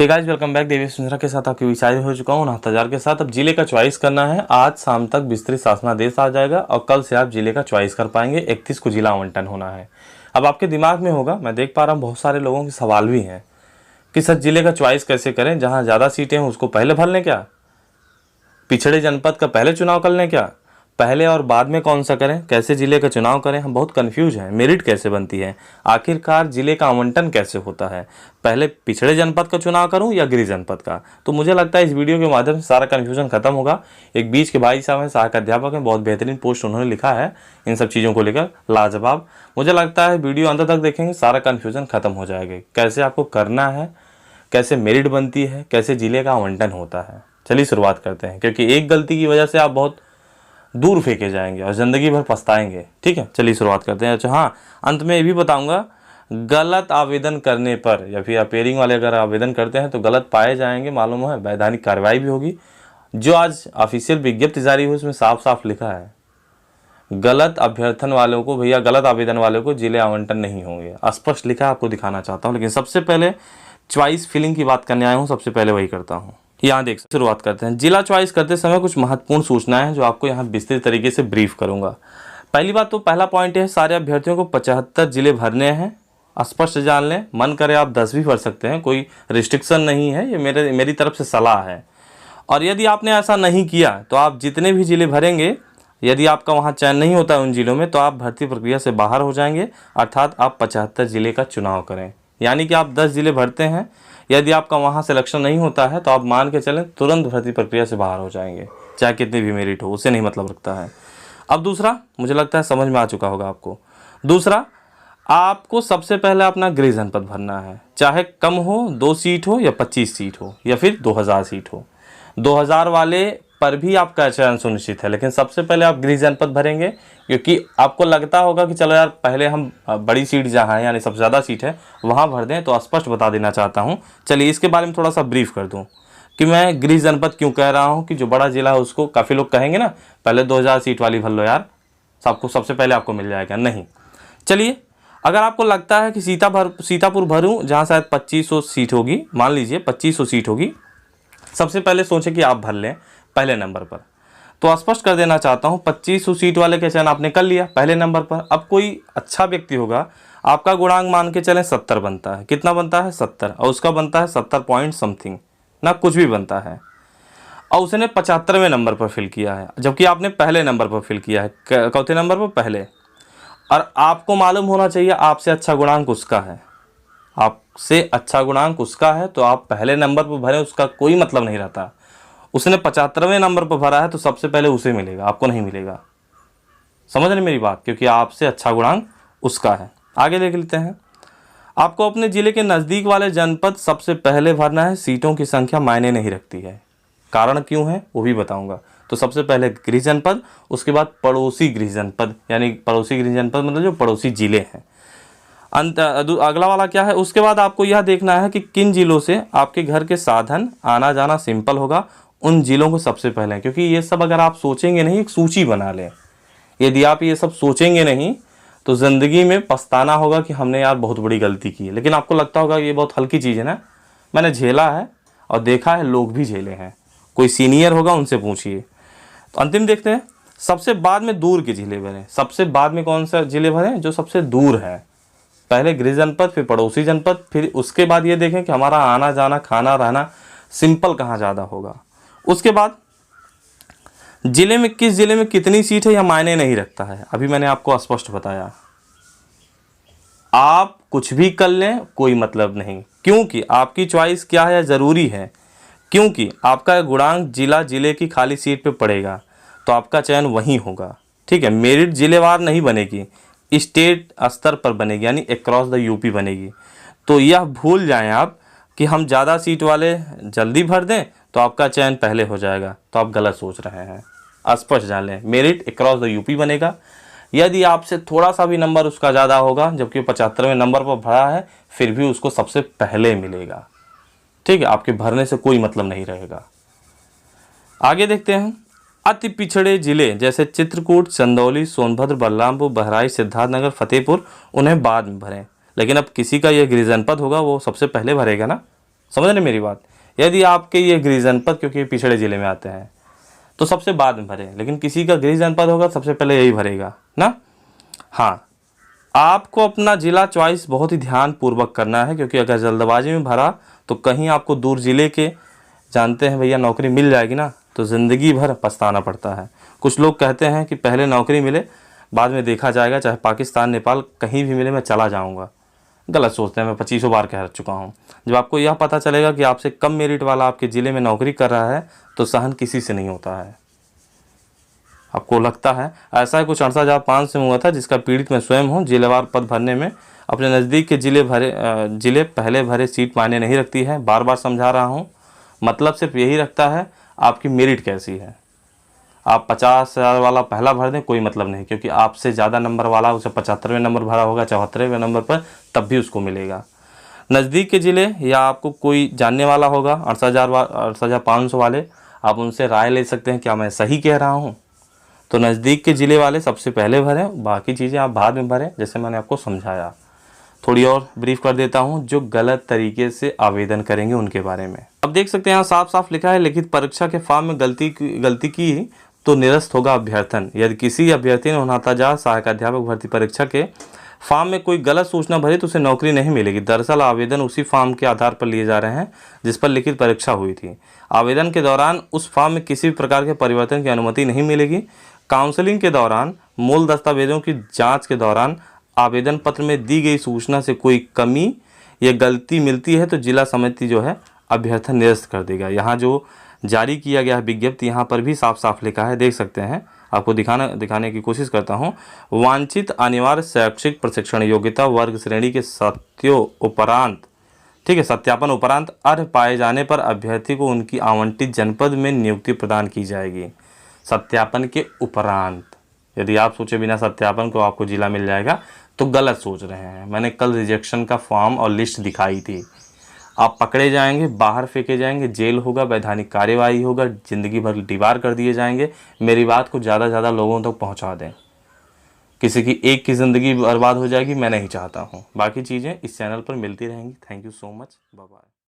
हे guys, welcome back. Devesh Mishra के साथ आपकी विचार हो चुका हूँ 69,000 के साथ। अब जिले का चॉइस करना है। आज शाम तक विस्तृत शासनादेश आ जाएगा और कल से आप जिले का चॉइस कर पाएंगे। 31 को जिला आवंटन होना है। अब आपके दिमाग में होगा, मैं देख पा रहा हूँ बहुत सारे लोगों के सवाल भी हैं कि सर जिले का चॉइस कैसे करें, जहाँ ज़्यादा सीटें हैं उसको पहले भर लें क्या, पिछड़े जनपद का पहले चुनाव कर लें क्या, पहले और बाद में कौन सा करें, कैसे जिले का चुनाव करें। हम बहुत कंफ्यूज हैं। मेरिट कैसे बनती है, आखिरकार जिले का आवंटन कैसे होता है, पहले पिछड़े जनपद का चुनाव करूं या गृह जनपद का। तो मुझे लगता है इस वीडियो के माध्यम से सारा कन्फ्यूजन खत्म होगा। एक बीच के भाई साहब हैं, सहायक अध्यापक हैं, बहुत बेहतरीन पोस्ट उन्होंने लिखा है इन सब चीज़ों को लेकर, लाजवाब। मुझे लगता है वीडियो अंत तक देखेंगे सारा कन्फ्यूजन खत्म हो जाएगा। कैसे आपको करना है, कैसे मेरिट बनती है, कैसे जिले का आवंटन होता है। चलिए शुरुआत करते हैं, क्योंकि एक गलती की वजह से आप बहुत दूर फेंके जाएंगे और ज़िंदगी भर पछताएंगे। ठीक है, चलिए शुरुआत करते हैं। अच्छा हाँ, अंत में ये भी बताऊंगा, गलत आवेदन करने पर या फिर अपेयरिंग वाले अगर आवेदन करते हैं तो गलत पाए जाएंगे, मालूम है, वैधानिक कार्रवाई भी होगी। जो आज ऑफिशियल विज्ञप्ति जारी हुई उसमें साफ साफ लिखा है गलत अभ्यर्थन वालों को, भैया गलत आवेदन वालों को जिले आवंटन नहीं होंगे। स्पष्ट लिखा है, आपको दिखाना चाहता हूँ। लेकिन सबसे पहले चॉइस फिलिंग की बात करने आया हूँ, सबसे पहले वही करता हूँ। यहाँ देख शुरुआत करते हैं। जिला चॉइस करते समय कुछ महत्वपूर्ण सूचनाएं हैं जो आपको यहाँ विस्तृत तरीके से ब्रीफ करूंगा। पहली बात तो पहला पॉइंट है, सारे अभ्यर्थियों को 75 जिले भरने हैं। स्पष्ट जान लें, मन करे आप 10 भी भर सकते हैं, कोई रिस्ट्रिक्शन नहीं है। ये मेरी तरफ से सलाह है। और यदि आपने ऐसा नहीं किया तो आप जितने भी जिले भरेंगे, यदि आपका वहाँ चयन नहीं होता है उन जिलों में, तो आप भर्ती प्रक्रिया से बाहर हो जाएंगे। अर्थात आप 75 जिले का चुनाव करें। यानी कि आप 10 जिले भरते हैं, यदि आपका वहाँ सिलेक्शन नहीं होता है तो आप मान के चलें तुरंत भर्ती प्रक्रिया से बाहर हो जाएंगे, चाहे कितनी भी मेरिट हो, उससे नहीं मतलब रखता है। अब दूसरा, मुझे लगता है समझ में आ चुका होगा आपको। दूसरा, आपको सबसे पहले अपना गृह जनपद भरना है, चाहे कम हो, 2 सीट हो या 25 सीट हो या फिर 2000 सीट हो। 2000 वाले पर भी आपका चयन सुनिश्चित है, लेकिन सबसे पहले आप गृह जनपद भरेंगे, क्योंकि आपको लगता होगा कि चलो यार पहले हम बड़ी सीट जहाँ है, यानी सबसे ज़्यादा सीट है, वहाँ भर दें। तो स्पष्ट बता देना चाहता हूँ। चलिए इसके बारे में थोड़ा सा ब्रीफ कर दूँ कि मैं गृह जनपद क्यों कह रहा हूँ। कि जो बड़ा जिला है उसको काफ़ी लोग कहेंगे ना, पहले 2000 सीट वाली भर लो यार, सबसे पहले आपको मिल जाएगा। नहीं, चलिए अगर आपको लगता है कि सीतापुर भरूँ जहाँ शायद 2500 सीट होगी, मान लीजिए 2500 सीट होगी, सबसे पहले सोचें कि आप भर लें पहले नंबर पर। तो स्पष्ट कर देना चाहता हूं, 2500 सीट वाले का चयन आपने कर लिया पहले नंबर पर। अब कोई अच्छा व्यक्ति होगा, आपका गुणांक मान के चलें 70 बनता है। कितना बनता है? 70। और उसका बनता है 70 पॉइंट समथिंग ना, कुछ भी बनता है। और उसने 75वें नंबर पर फिल किया है, जबकि आपने पहले नंबर पर फिल किया है। चौथे नंबर पर पहले। और आपको मालूम होना चाहिए आपसे अच्छा गुणांक उसका है, आपसे अच्छा गुणांक उसका है, तो आप पहले नंबर पर भरें, उसका कोई मतलब नहीं रहता। उसने 75वें नंबर पर भरा है तो सबसे पहले उसे मिलेगा, आपको नहीं मिलेगा। समझ रहे मेरी बात? क्योंकि आपसे अच्छा गुणांक उसका है। आगे देख लेते हैं। आपको अपने जिले के नज़दीक वाले जनपद सबसे पहले भरना है। सीटों की संख्या मायने नहीं रखती है। कारण क्यों है वो भी बताऊंगा। तो सबसे पहले गृह जनपद, उसके बाद पड़ोसी गृह जनपद, यानी पड़ोसी गृह जनपद मतलब जो पड़ोसी जिले हैं। अगला वाला क्या है, उसके बाद आपको यह देखना है कि किन जिलों से आपके घर के साधन आना जाना सिंपल होगा। उन जिलों को सबसे पहले, क्योंकि ये सब अगर आप सोचेंगे नहीं, एक सूची बना लें। यदि आप ये सब सोचेंगे नहीं तो ज़िंदगी में पछताना होगा कि हमने यार बहुत बड़ी गलती की है। लेकिन आपको लगता होगा ये बहुत हल्की चीज़ है ना, मैंने झेला है और देखा है, लोग भी झेले हैं, कोई सीनियर होगा उनसे पूछिए। तो अंतिम देखते हैं। सबसे बाद में दूर के जिले भरें। सबसे बाद में कौन सा जिले भरें? जो सबसे दूर है। पहले गृह जनपद, फिर पड़ोसी जनपद, फिर उसके बाद ये देखें कि हमारा आना जाना खाना रहना सिंपल कहाँ ज़्यादा होगा। उसके बाद जिले में, किस जिले में कितनी सीट है यह मायने नहीं रखता है। अभी मैंने आपको स्पष्ट बताया, आप कुछ भी कर लें कोई मतलब नहीं, क्योंकि आपकी चॉइस क्या है ज़रूरी है। क्योंकि आपका गुणांक जिले की खाली सीट पे पड़ेगा तो आपका चयन वहीं होगा। ठीक है, मेरिट जिलेवार नहीं बनेगी, स्टेट स्तर पर बनेगी, यानी अक्रॉस द यूपी बनेगी। तो यह भूल जाएं आप कि हम ज़्यादा सीट वाले जल्दी भर दें तो आपका चयन पहले हो जाएगा, तो आप गलत सोच रहे हैं। स्पष्ट जान लें, मेरिट अक्रॉस द यूपी बनेगा। यदि आपसे थोड़ा सा भी नंबर उसका ज़्यादा होगा, जबकि 75वें नंबर पर भरा है, फिर भी उसको सबसे पहले मिलेगा। ठीक है, आपके भरने से कोई मतलब नहीं रहेगा। आगे देखते हैं। अति पिछड़े जिले जैसे चित्रकूट, चंदौली, सोनभद्र, बलरामपुर, बहराइच, सिद्धार्थनगर, फतेहपुर, उन्हें बाद में भरें। लेकिन अब किसी का ये गृह जनपद होगा वो सबसे पहले भरेगा ना, समझ रहे मेरी बात। यदि आपके ये गृह जनपद, क्योंकि ये पिछड़े ज़िले में आते हैं, तो सबसे बाद में भरें, लेकिन किसी का गृह जनपद होगा सबसे पहले यही भरेगा ना। हाँ, आपको अपना ज़िला चॉइस बहुत ही ध्यान पूर्वक करना है, क्योंकि अगर जल्दबाजी में भरा तो कहीं आपको दूर ज़िले के, जानते हैं भैया, नौकरी मिल जाएगी ना तो ज़िंदगी भर पछताना पड़ता है। कुछ लोग कहते हैं कि पहले नौकरी मिले बाद में देखा जाएगा, चाहे पाकिस्तान नेपाल कहीं भी मिले मैं चला जाऊँगा। गलत सोचते हैं, मैं 25 बार कह चुका हूँ। जब आपको यह पता चलेगा कि आपसे कम मेरिट वाला आपके ज़िले में नौकरी कर रहा है तो सहन किसी से नहीं होता है। आपको लगता है ऐसा ही कुछ 68,500 से हुआ था, जिसका पीड़ित मैं स्वयं हूँ। जिलेवार पद भरने में अपने नज़दीक के ज़िले पहले भरे सीट मायने नहीं रखती है। बार बार समझा रहा हूँ, मतलब सिर्फ यही रखता है आपकी मेरिट कैसी है। आप 50,000 वाला पहला भर दें कोई मतलब नहीं, क्योंकि आपसे ज़्यादा नंबर वाला उसे 75वें नंबर भरा होगा, 74वें नंबर पर, तब भी उसको मिलेगा। नज़दीक के ज़िले या आपको कोई जानने वाला होगा 68,500 वाले, आप उनसे राय ले सकते हैं क्या मैं सही कह रहा हूँ। तो नज़दीक के ज़िले वाले सबसे पहले भरें, बाकी चीज़ें आप बाद में भरें, जैसे मैंने आपको समझाया। थोड़ी और ब्रीफ कर देता हूँ, जो गलत तरीके से आवेदन करेंगे उनके बारे में। अब देख सकते हैं यहाँ साफ साफ लिखा है, लिखित परीक्षा के फॉर्म में गलती की तो निरस्त होगा अभ्यर्थन। यदि किसी अभ्यर्थी ने 49,000 सहायक अध्यापक भर्ती परीक्षा के फॉर्म में कोई गलत सूचना भरी तो उसे नौकरी नहीं मिलेगी। दरअसल आवेदन उसी फॉर्म के आधार पर लिए जा रहे हैं जिस पर लिखित परीक्षा हुई थी। आवेदन के दौरान उस फॉर्म में किसी भी प्रकार के परिवर्तन की अनुमति नहीं मिलेगी। काउंसलिंग के दौरान मूल दस्तावेजों की जांच के दौरान आवेदन पत्र में दी गई सूचना से कोई कमी या गलती मिलती है तो जिला समिति जो है अभ्यर्थन निरस्त कर देगा। यहाँ जो जारी किया गया है विज्ञप्ति, यहाँ पर भी साफ साफ लिखा है, देख सकते हैं। आपको दिखाने की कोशिश करता हूँ। वांछित अनिवार्य शैक्षिक प्रशिक्षण योग्यता वर्ग श्रेणी के सत्यापन उपरांत अर्ह पाए जाने पर अभ्यर्थी को उनकी आवंटित जनपद में नियुक्ति प्रदान की जाएगी। सत्यापन के उपरांत, यदि आप सोचे बिना सत्यापन को आपको जिला मिल जाएगा तो गलत सोच रहे हैं। मैंने कल रिजेक्शन का फॉर्म और लिस्ट दिखाई थी। आप पकड़े जाएंगे, बाहर फेंके जाएंगे, जेल होगा, वैधानिक कार्यवाही होगा, ज़िंदगी भर दीवार कर दिए जाएंगे। मेरी बात को ज़्यादा से ज़्यादा लोगों तक पहुंचा दें। किसी की एक की ज़िंदगी बर्बाद हो जाएगी, मैं नहीं चाहता हूं। बाकी चीज़ें इस चैनल पर मिलती रहेंगी। Thank you so much, bye bye.